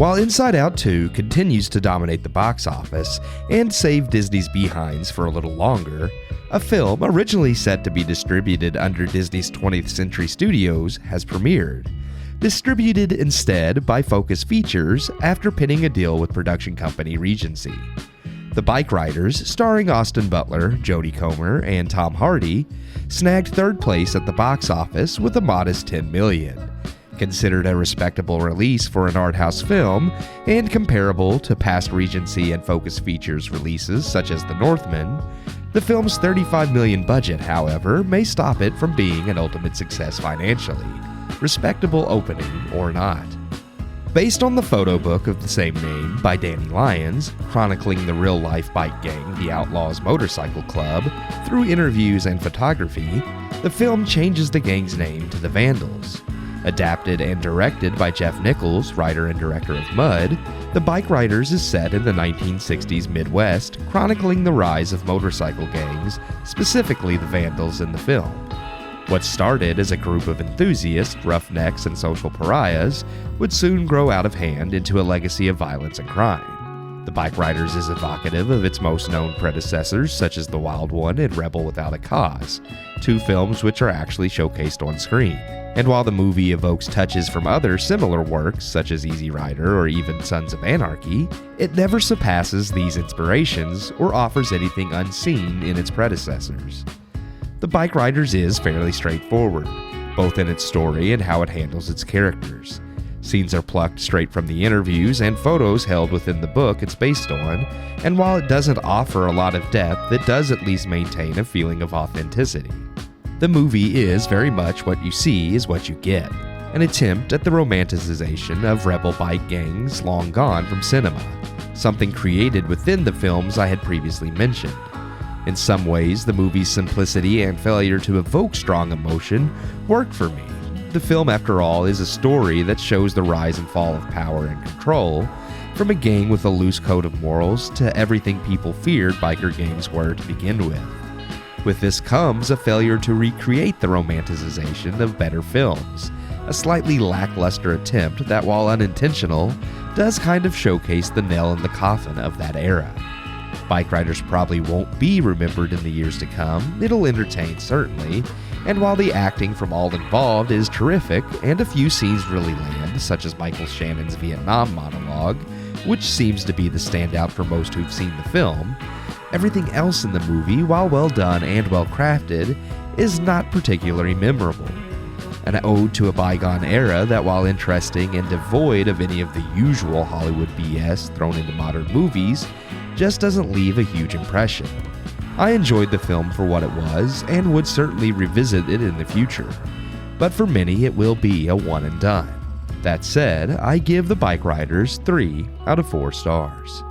While Inside Out 2 continues to dominate the box office and save Disney's behinds for a little longer, a film originally set to be distributed under Disney's 20th Century Studios has premiered, distributed instead by Focus Features after pinning a deal with production company Regency. The Bikeriders, starring Austin Butler, Jodie Comer, and Tom Hardy, snagged third place at the box office with a modest $10 million. Considered a respectable release for an art house film, and comparable to past Regency and Focus Features releases such as The Northman, the film's $35 million budget, however, may stop it from being an ultimate success financially, respectable opening or not. Based on the photo book of the same name by Danny Lyons, chronicling the real-life bike gang, the Outlaws Motorcycle Club, through interviews and photography, the film changes the gang's name to the Vandals. Adapted and directed by Jeff Nichols, writer and director of Mud, The Bikeriders is set in the 1960s Midwest, chronicling the rise of motorcycle gangs, specifically the Vandals in the film. What started as a group of enthusiasts, roughnecks, and social pariahs would soon grow out of hand into a legacy of violence and crime. The Bikeriders is evocative of its most known predecessors, such as The Wild One and Rebel Without a Cause, two films which are actually showcased on screen. And while the movie evokes touches from other similar works, such as Easy Rider or even Sons of Anarchy, it never surpasses these inspirations or offers anything unseen in its predecessors. The Bikeriders is fairly straightforward, both in its story and how it handles its characters. Scenes are plucked straight from the interviews and photos held within the book it's based on, and while it doesn't offer a lot of depth, it does at least maintain a feeling of authenticity. The movie is very much what you see is what you get, an attempt at the romanticization of rebel bike gangs long gone from cinema, something created within the films I had previously mentioned. In some ways, the movie's simplicity and failure to evoke strong emotion worked for me. The film, after all, is a story that shows the rise and fall of power and control, from a gang with a loose code of morals to everything people feared biker gangs were to begin with. With this comes a failure to recreate the romanticization of better films, a slightly lackluster attempt that, while unintentional, does kind of showcase the nail in the coffin of that era. Bikeriders probably won't be remembered in the years to come, it'll entertain certainly, and while the acting from all involved is terrific and a few scenes really land, such as Michael Shannon's Vietnam monologue, which seems to be the standout for most who've seen the film, everything else in the movie, while well done and well crafted, is not particularly memorable. An ode to a bygone era that, while interesting and devoid of any of the usual Hollywood BS thrown into modern movies, just doesn't leave a huge impression. I enjoyed the film for what it was and would certainly revisit it in the future, but for many it will be a one and done. That said, I give The Bikeriders 3 out of 4 stars.